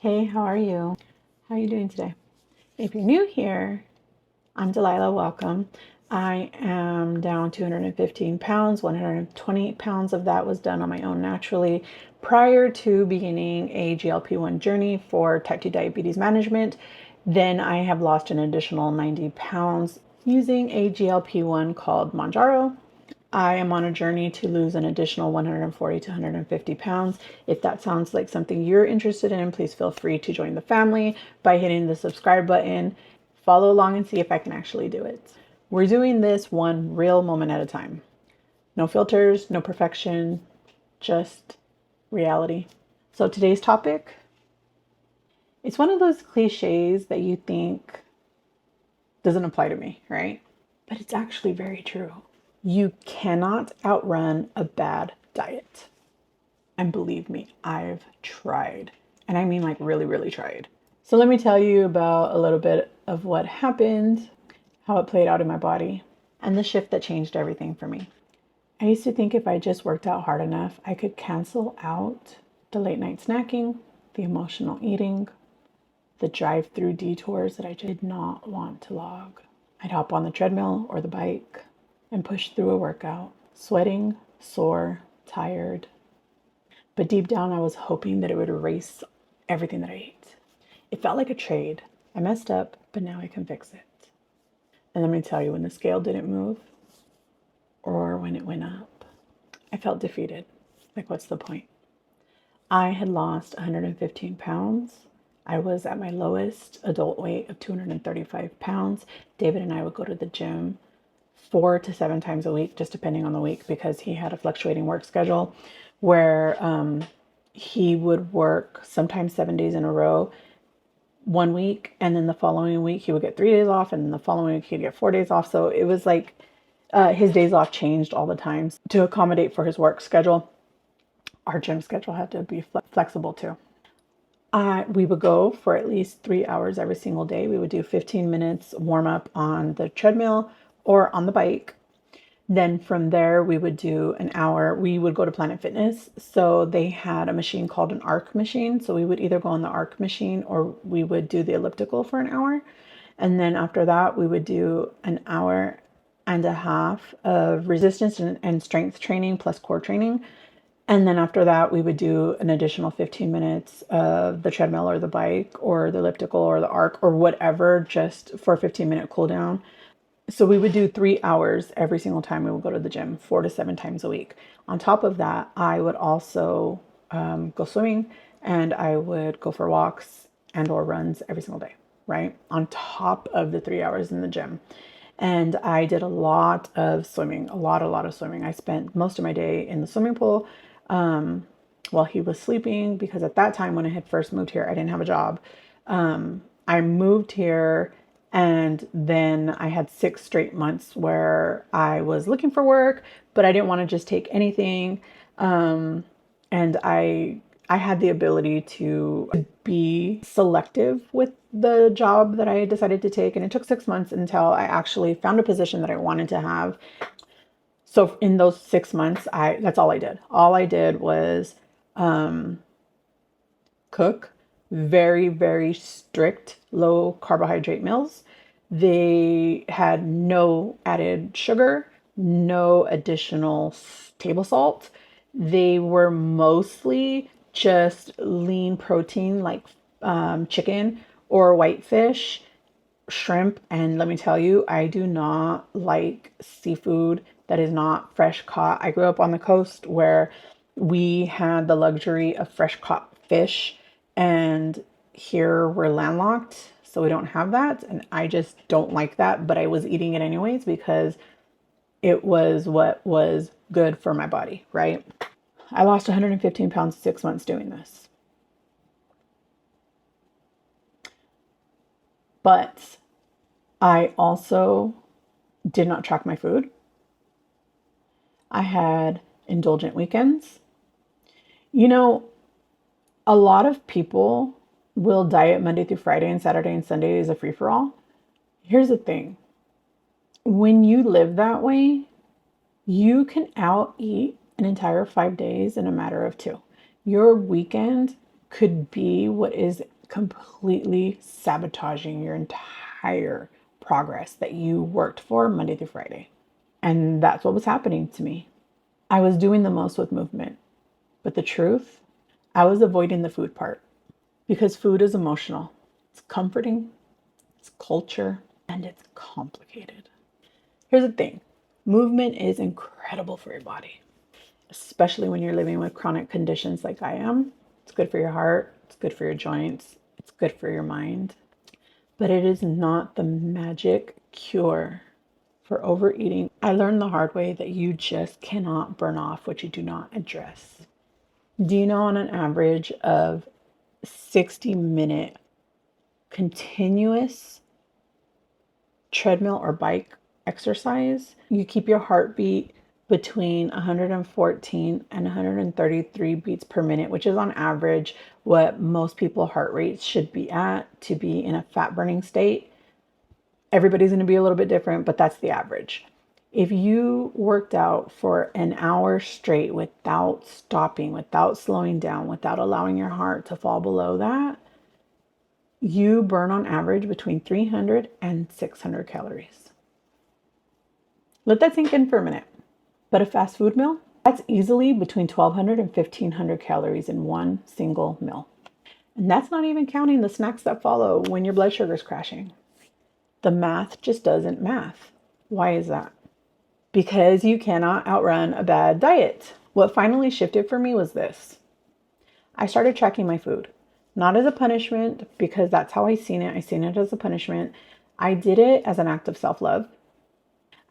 Hey, how are you? How are you doing today? If you're new here, I'm Delilah. Welcome. I am down 215 pounds. 120 pounds of that was done on my own naturally prior to beginning a GLP-1 journey for type 2 diabetes management. Then I have lost an additional 90 pounds using a GLP-1 called Mounjaro. I am on a journey to lose an additional 140 to 150 pounds. If that sounds like something you're interested in, please feel free to join the family by hitting the subscribe button. Follow along and see if I can actually do it. We're doing this one real moment at a time. No filters, no perfection, just reality. So today's topic, it's one of those cliches that you think doesn't apply to me, right? But it's actually very true. You cannot outrun a bad diet. And believe me, I've tried. And I mean like really, really tried. So let me tell you about a little bit of what happened, how it played out in my body, and the shift that changed everything for me. I used to think if I just worked out hard enough, I could cancel out the late night snacking, the emotional eating, the drive-through detours that I did not want to log. I'd hop on the treadmill or the bike and push through a workout, sweating, sore, tired. But deep down, I was hoping that it would erase everything that I ate. It felt like a trade. I messed up, but now I can fix it. And let me tell you, when the scale didn't move or when it went up, I felt defeated. Like, what's the point? I had lost 115 pounds. I was at my lowest adult weight of 235 pounds. David and I would go to the gym 4 to 7 times a week, just depending on the week, because he had a fluctuating work schedule where he would work sometimes 7 days in a row one week, and then the following week he would get 3 days off, and then the following week he'd get 4 days off. So it was like his days off changed all the time to accommodate for his work schedule. Our gym schedule had to be flexible too. We would go for at least 3 hours every single day. We would do 15 minutes warm up on the treadmill or on the bike. Then from there, we would do an hour. We would go to Planet Fitness. So they had a machine called an arc machine. So we would either go on the arc machine or we would do the elliptical for an hour. And then after that, we would do an hour and a half of resistance and strength training plus core training. And then after that, we would do an additional 15 minutes of the treadmill or the bike or the elliptical or the arc or whatever, just for a 15-minute cool down. So we would do 3 hours every single time we would go to the gym, 4 to 7 times a week. On top of that, I would also go swimming, and I would go for walks and or runs every single day, right? On top of the 3 hours in the gym. And I did a lot of swimming, a lot of swimming. I spent most of my day in the swimming pool while he was sleeping, because at that time when I had first moved here, I didn't have a job. I moved here, and then I had 6 straight months where I was looking for work, but I didn't want to just take anything. And I had the ability to be selective with the job that I decided to take. And it took 6 months until I actually found a position that I wanted to have. So in those 6 months, that's all I did. All I did was cook very, very strict low carbohydrate meals. They had no added sugar, no additional table salt. They were mostly just lean protein like chicken or whitefish, shrimp. And let me tell you, I do not like seafood that is not fresh caught. I grew up on the coast where we had the luxury of fresh caught fish, and here we're landlocked, so we don't have that. And I just don't like that, but I was eating it anyways because it was what was good for my body, right? I lost 115 pounds in 6 months doing this. But I also did not track my food. I had indulgent weekends. You know, a lot of people will diet Monday through Friday, and Saturday and Sunday is a free-for-all. Here's the thing. When you live that way, you can out eat an entire 5 days in a matter of 2. Your weekend could be what is completely sabotaging your entire progress that you worked for Monday through Friday. And that's what was happening to me. I was doing the most with movement, but the truth, I was avoiding the food part because food is emotional. It's comforting, it's culture, and it's complicated. Here's the thing. Movement is incredible for your body, especially when you're living with chronic conditions like I am. It's good for your heart. It's good for your joints. It's good for your mind. But it is not the magic cure for overeating. I learned the hard way that you just cannot burn off what you do not address. Do you know on an average of 60-minute continuous treadmill or bike exercise, you keep your heartbeat between 114 and 133 beats per minute, which is on average what most people's heart rates should be at to be in a fat burning state. Everybody's going to be a little bit different, but that's the average. If you worked out for an hour straight without stopping, without slowing down, without allowing your heart to fall below that, you burn on average between 300 and 600 calories. Let that sink in for a minute. But a fast food meal, that's easily between 1,200 and 1,500 calories in one single meal. And that's not even counting the snacks that follow when your blood sugar is crashing. The math just doesn't math. Why is that? Because you cannot outrun a bad diet. What finally shifted for me was this. I started tracking my food. Not as a punishment, because that's how I seen it. I seen it as a punishment. I did it as an act of self-love.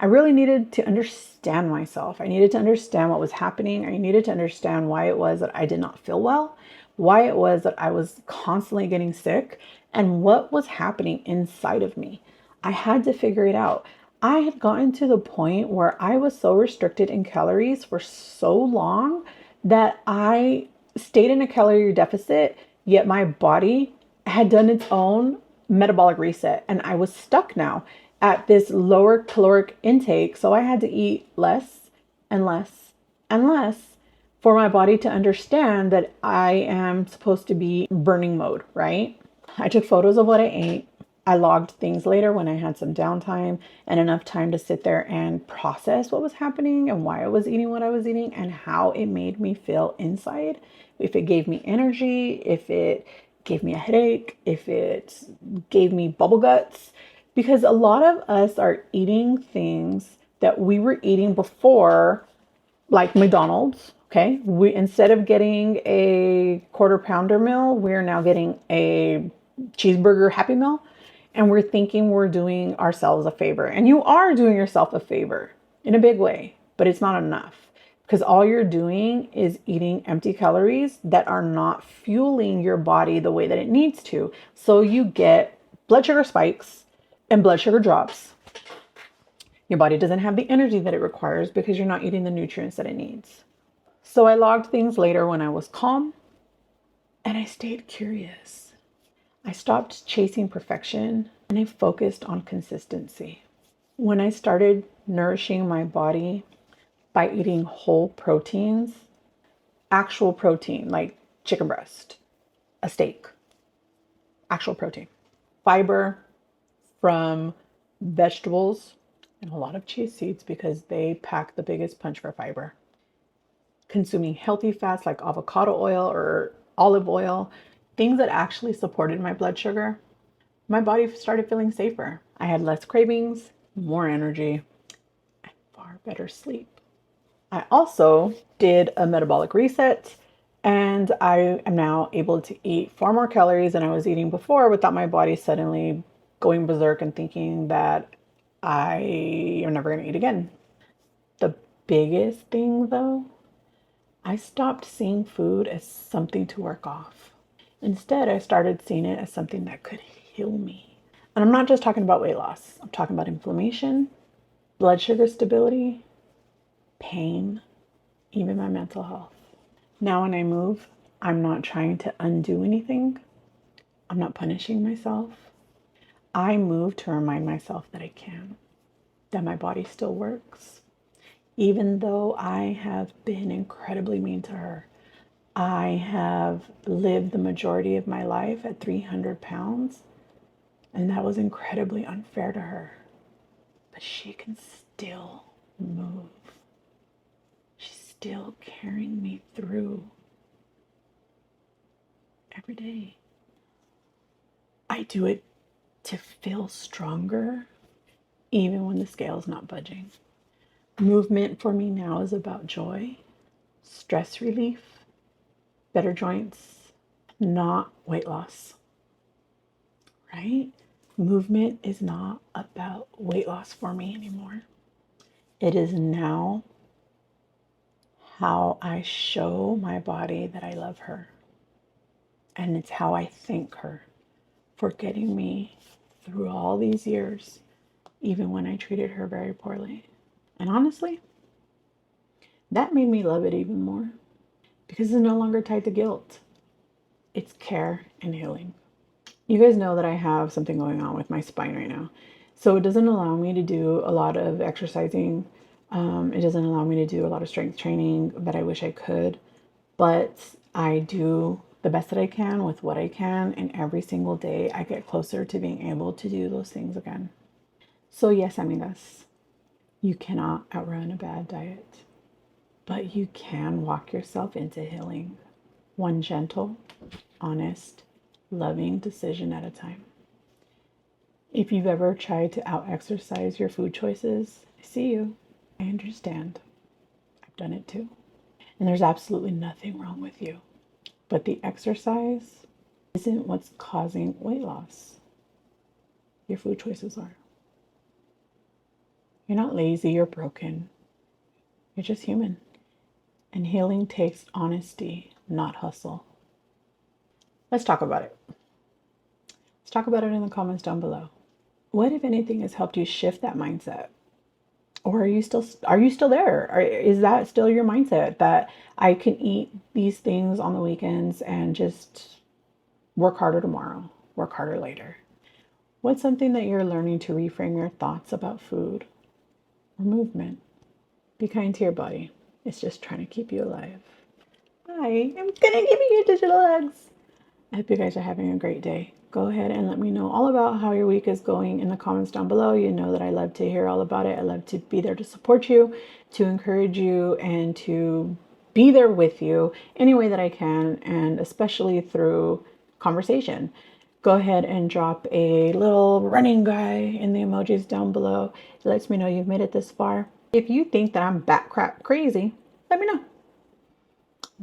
I really needed to understand myself. I needed to understand what was happening. I needed to understand why it was that I did not feel well, why it was that I was constantly getting sick, and what was happening inside of me. I had to figure it out. I had gotten to the point where I was so restricted in calories for so long that I stayed in a calorie deficit, yet my body had done its own metabolic reset, and I was stuck now at this lower caloric intake. So I had to eat less and less and less for my body to understand that I am supposed to be burning mode, right? I took photos of what I ate. I logged things later when I had some downtime and enough time to sit there and process what was happening and why I was eating what I was eating and how it made me feel inside. If it gave me energy, if it gave me a headache, if it gave me bubble guts. Because a lot of us are eating things that we were eating before, like McDonald's, okay? We, instead of getting a quarter pounder meal, we're now getting a cheeseburger Happy Meal. And we're thinking we're doing ourselves a favor. And you are doing yourself a favor in a big way, but it's not enough. Because all you're doing is eating empty calories that are not fueling your body the way that it needs to. So you get blood sugar spikes and blood sugar drops. Your body doesn't have the energy that it requires because you're not eating the nutrients that it needs. So I logged things later when I was calm and I stayed curious. I stopped chasing perfection and I focused on consistency. When I started nourishing my body by eating whole proteins, actual protein like chicken breast, a steak, actual protein, fiber from vegetables, and a lot of chia seeds because they pack the biggest punch for fiber. Consuming healthy fats like avocado oil or olive oil, things that actually supported my blood sugar, my body started feeling safer. I had less cravings, more energy, and far better sleep. I also did a metabolic reset and I am now able to eat far more calories than I was eating before without my body suddenly going berserk and thinking that I am never going to eat again. The biggest thing though, I stopped seeing food as something to work off. Instead, I started seeing it as something that could heal me. And I'm not just talking about weight loss. I'm talking about inflammation, blood sugar stability, pain, even my mental health. Now when I move, I'm not trying to undo anything. I'm not punishing myself. I move to remind myself that I can, that my body still works. Even though I have been incredibly mean to her, I have lived the majority of my life at 300 pounds, and that was incredibly unfair to her. But she can still move. She's still carrying me through every day. I do it to feel stronger, even when the scale is not budging. Movement for me now is about joy, stress relief, better joints, not weight loss, right? Movement is not about weight loss for me anymore. It is now how I show my body that I love her. And it's how I thank her for getting me through all these years, even when I treated her very poorly. And honestly, that made me love it even more because it's no longer tied to guilt. It's care and healing. You guys know that I have something going on with my spine right now. So it doesn't allow me to do a lot of exercising. It doesn't allow me to do a lot of strength training that I wish I could. But I do the best that I can with what I can. And every single day I get closer to being able to do those things again. So yes, amigas, you cannot outrun a bad diet, but you can walk yourself into healing, one gentle, honest, loving decision at a time. If you've ever tried to out-exercise your food choices, I see you. I understand. I've done it too. And there's absolutely nothing wrong with you. But the exercise isn't what's causing weight loss. Your food choices are. You're not lazy or broken. You're just human. And healing takes honesty, not hustle. Let's talk about it. Let's talk about it in the comments down below. What, if anything, has helped you shift that mindset? Or are you still there? Is that still your mindset that I can eat these things on the weekends and just work harder tomorrow, work harder later? What's something that you're learning to reframe your thoughts about food or movement? Be kind to your body. It's just trying to keep you alive. Bye. I'm gonna give you digital hugs. I hope you guys are having a great day. Go ahead and let me know all about how your week is going in the comments down below. You know that I love to hear all about it. I love to be there to support you, to encourage you, and to be there with you any way that I can, and especially through conversation. Go ahead and drop a little running guy in the emojis down below. It lets me know you've made it this far. If you think that I'm bat crap crazy, let me know.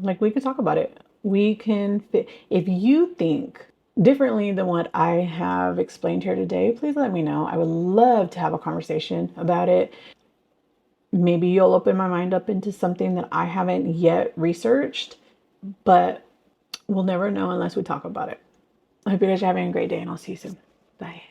Like, we can talk about it. We can fit. If you think differently than what I have explained here today, please let me know. I would love to have a conversation about it. Maybe you'll open my mind up into something that I haven't yet researched, but we'll never know unless we talk about it. I hope you guys are having a great day, and I'll see you soon. Bye.